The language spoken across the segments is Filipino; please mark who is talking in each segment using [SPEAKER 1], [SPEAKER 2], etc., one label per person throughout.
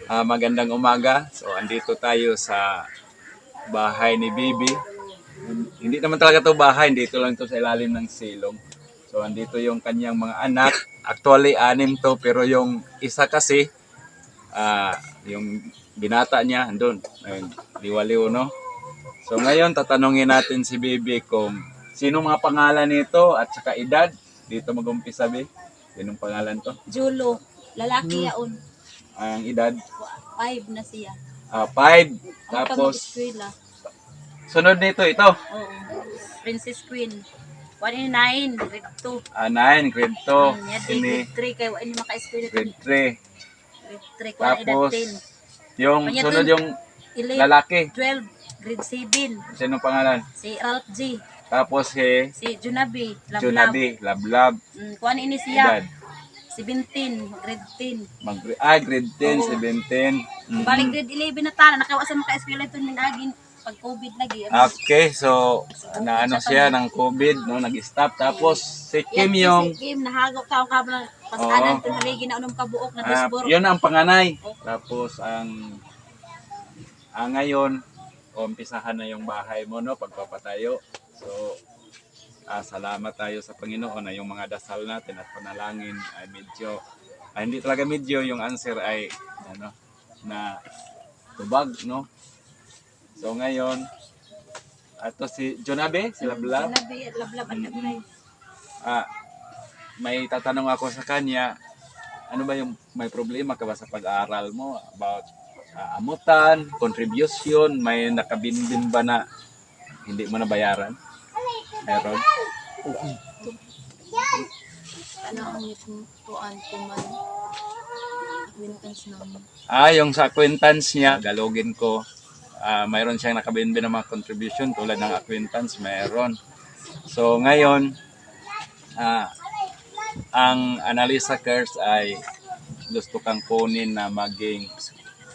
[SPEAKER 1] Magandang umaga. So, andito tayo sa bahay ni Bibi. Hindi naman talaga to bahay, dito lang to sa ilalim ng silong. So, andito yung kanyang mga anak. Actually, 6 to, pero yung isa kasi, yung binata niya, andun, ayun, liwaliw, no? So, ngayon, tatanungin natin si Bibi kung sino mga pangalan nito at saka edad. Dito mag-umpisa, Bibi. Sinong pangalan to?
[SPEAKER 2] Julo, lalaki yaon.
[SPEAKER 1] Ang edad?
[SPEAKER 2] 5 na siya.
[SPEAKER 1] 5.
[SPEAKER 2] Ang
[SPEAKER 1] Tapos,
[SPEAKER 2] pag-eskwela.
[SPEAKER 1] sunod nito, ito.
[SPEAKER 2] Oo. Princess Queen. 1 in 9, grade 2.
[SPEAKER 1] 9, grade 2.
[SPEAKER 2] Yan,
[SPEAKER 1] Ini,
[SPEAKER 2] grade 3 kay wala ni maka-eskwela.
[SPEAKER 1] grade 3.
[SPEAKER 2] Grade 3 ko na edad
[SPEAKER 1] Tapos,
[SPEAKER 2] 10.
[SPEAKER 1] yung
[SPEAKER 2] Kanya
[SPEAKER 1] sunod
[SPEAKER 2] dun,
[SPEAKER 1] yung
[SPEAKER 2] 11,
[SPEAKER 1] lalaki.
[SPEAKER 2] 12, grade 7.
[SPEAKER 1] Sinong pangalan?
[SPEAKER 2] Si Ralph G.
[SPEAKER 1] Tapos
[SPEAKER 2] Si Junabi, Lablab.
[SPEAKER 1] Junabi, Lablab.
[SPEAKER 2] Kuan ini siya.
[SPEAKER 1] Edad.
[SPEAKER 2] 17, grade 10.
[SPEAKER 1] Grade 10,
[SPEAKER 2] Oo.
[SPEAKER 1] 17.
[SPEAKER 2] Balik grade 11 na tana, nakawa sa maka-eskwela ito minagin pag COVID lagi.
[SPEAKER 1] Okay, so naano siya ng COVID, no, nag-stop. Tapos si Kim yung
[SPEAKER 2] Si Kim, nahagaw ka ang kablang pasanan, haligi na unong kabuok na disbor.
[SPEAKER 1] yun ang panganay. Tapos ngayon umpisahan na yung bahay mo, no, pagpapatayo. So salamat tayo sa Panginoon na yung mga dasal natin at panalangin ay medyo hindi talaga medyo yung answer ay ano na tubag, no. So ngayon ato si Jonabe, si Lablab.
[SPEAKER 2] Junabi at Lablab at Lablay.
[SPEAKER 1] May tatanong ako sa kanya, ano ba yung may problema ka ba sa pag-aaral mo about amutan, contribution, may nakabinbin ba na hindi mo nabayaran? Meron?
[SPEAKER 2] Ano ang tuan ko man? Acquaintance namin.
[SPEAKER 1] Yung sa acquaintance niya, galugin ko, mayroon siyang nakabinbin ng mga contribution tulad ng acquaintance, mayroon. So ngayon, ang Analisa Cares ay gusto kang kunin na maging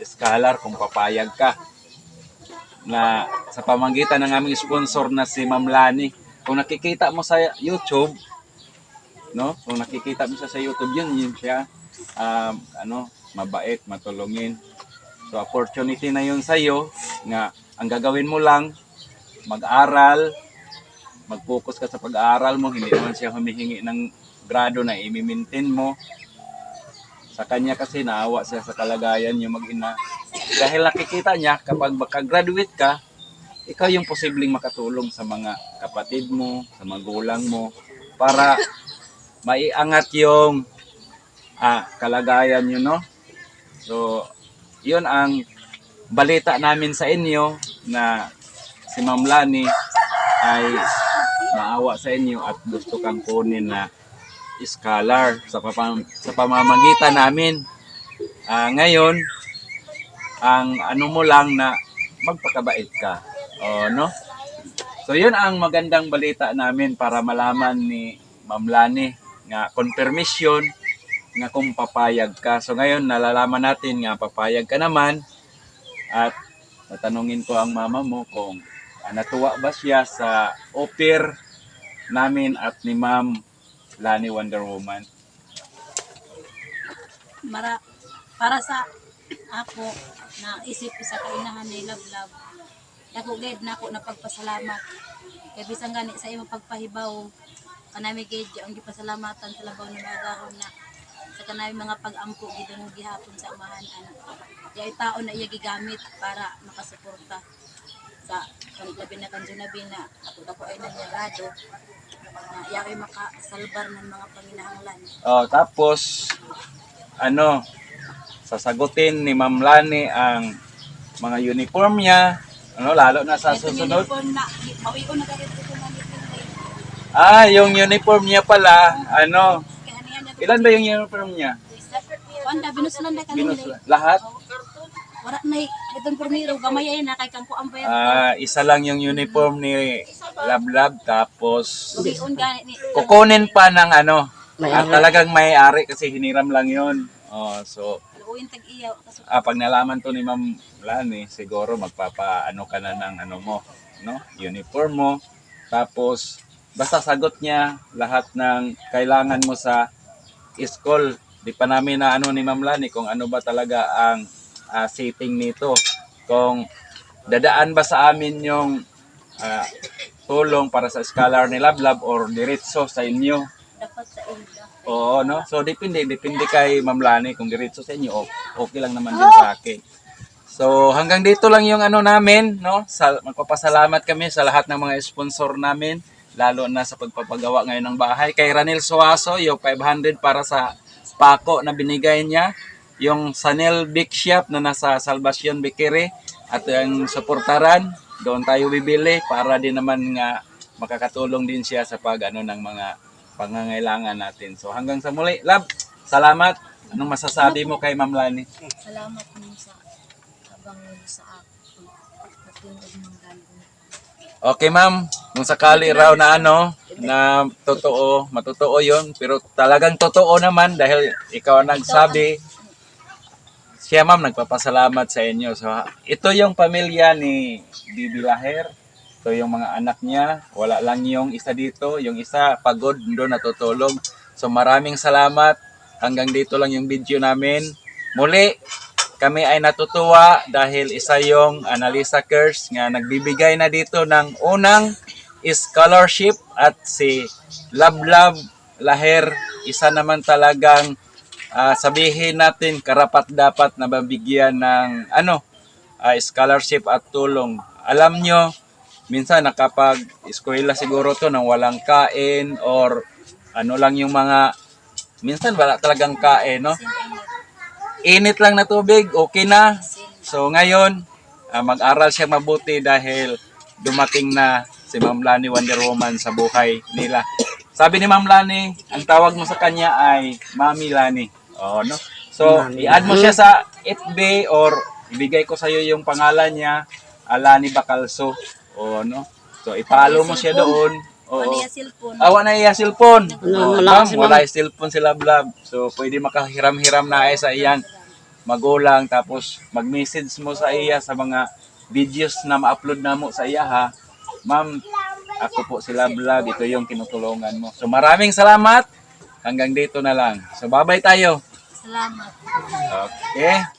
[SPEAKER 1] scholar kung papayag ka. Na sa pamamagitan ng aming sponsor na si Ma'am Lani. Kung nakikita mo sa YouTube, no? Kung nakikita mo sa YouTube, yun siya. Mabait, matulungin. So opportunity na yun sa iyo nga ang gagawin mo lang mag-aral, mag-focus ka sa pag-aaral mo, hindi naman siya humihingi ng grado na i-maintain mo. Sa kanya kasi naawa siya sa kalagayan yung mag-ina. Dahil nakikita niya kapag makagraduate ka, ikaw yung posibleng makatulong sa mga kapatid mo, sa magulang mo, para maiangat yung kalagayan nyo, no? So, yun ang balita namin sa inyo na si Ma'am Lani ay naawa sa inyo at gusto kang kunin na scholar sa pamamagitan namin. Ngayon, ang ano mo lang na magpakabait ka. No? So, yun ang magandang balita namin para malaman ni Ma'am Lani nga confirmation nga kung papayag ka. So, ngayon, nalalaman natin nga papayag ka naman at tatanungin ko ang mama mo kung natuwa ba siya sa offer namin at ni Ma'am Lani Wonder Woman.
[SPEAKER 2] Para sa ako, na isip ko sa kainahan ni Lablab, ako gayud na ako napagpasalamat. Kaya bisang gani sa imong pagpahibaw, kanami gayud ang gipasalamatan sa labaw ng mga gahon na sa kanami mga pag-ampo gidong gihapon sa amahan anak. Kaya tao na iya gigamit para makasuporta sa labi na kanjunabi na ako ay nangyarado na iya ay makasalbar ng mga panginahanglan.
[SPEAKER 1] Tapos sasagutin ni Ma'am Lani ang mga uniform niya, lalo na sa susunod. Yung uniform niya pala, ilan ba yung uniform niya?
[SPEAKER 2] Binusulan na kanila.
[SPEAKER 1] Lahat?
[SPEAKER 2] Wala na itong pormiro, gamay ay na kay kangko ang bayan.
[SPEAKER 1] Isa lang yung uniform ni Lablab, tapos
[SPEAKER 2] Uliun gani ni.
[SPEAKER 1] kukunin pa ng talagang may-ari kasi hiniram lang yun. So
[SPEAKER 2] Luuin tag iyaw.
[SPEAKER 1] pag nalaman to ni Ma'am Lani, siguro magpapaano ka na ng mo, no? Uniform mo. Tapos basta sagot niya lahat ng kailangan mo sa school. Di pa namin na ni Ma'am Lani kung ano ba talaga ang setting nito. Kung dadaan ba sa amin yung tulong para sa scholar ni Lablab or diretso sa inyo.
[SPEAKER 2] Dapat sa ila.
[SPEAKER 1] Oo, no? So, depende kay Ma'am Lani. Kung diretso sa inyo, okay lang naman din sa akin. So, hanggang dito lang yung ano namin, no? Magpapasalamat kami sa lahat ng mga sponsor namin, lalo na sa pagpapagawa ngayon ng bahay. Kay Ranil Suaso, yung 500 para sa pako na binigay niya. Yung Sanel Big Shop na nasa Salvacion Bikiri at yung suportaran, doon tayo bibili para din naman nga makakatulong din siya sa pag ng mga pangangailangan natin. So hanggang sa muli, Lab, salamat. Anong masasabi mo kay Ma'am Lani?
[SPEAKER 2] Salamat din sa abang sa ako. Patulog ng galing.
[SPEAKER 1] Okay, Ma'am. Kung sakali raw na na totoo, matotoo yon, pero talagang totoo naman dahil ikaw ang nagsabi. Siya, Ma'am, nagpapasalamat sa inyo. So, ito yung pamilya ni Bibi Laher. Ito yung mga anak niya. Wala lang yung isa dito. Yung isa, pagod, doon natutulog. So, maraming salamat. Hanggang dito lang yung video namin. Muli, kami ay natutuwa dahil isa yung Analisa Curse nga nagbibigay na dito ng unang scholarship at si Lablab Laher, isa naman talagang sabihin natin karapat dapat na mabigyan ng scholarship at tulong. Alam nyo, minsan nakapag-eskwela siguro to nang walang kain or lang yung mga, minsan wala talagang kain, no? Init lang na tubig, okay na. So ngayon, mag-aral siya mabuti dahil dumating na si Ma'am Lani Wonder Woman sa buhay nila. Sabi ni Ma'am Lani, ang tawag mo sa kanya ay Mami Lani. Oh, no? So, i-add mo siya sa FB or ibigay ko sa iyo yung pangalan niya, Lani Bacalso. Oh, no? So, i-follow mo siya doon. Oo.
[SPEAKER 2] Wala cellphone.
[SPEAKER 1] Wala na cellphone.
[SPEAKER 3] Wala si Ma'am.
[SPEAKER 1] Wala cellphone si Lablab. So, pwede makahiram-hiram na sa iyang magulang. Tapos, mag-message mo sa iya sa mga videos na ma-upload na mo sa iya, ha. Ma'am, ako po si Lablab. Ito yung kinutulungan mo. So, maraming salamat. Hanggang dito na lang. So, bye-bye tayo.
[SPEAKER 2] Salamat.
[SPEAKER 1] Okay.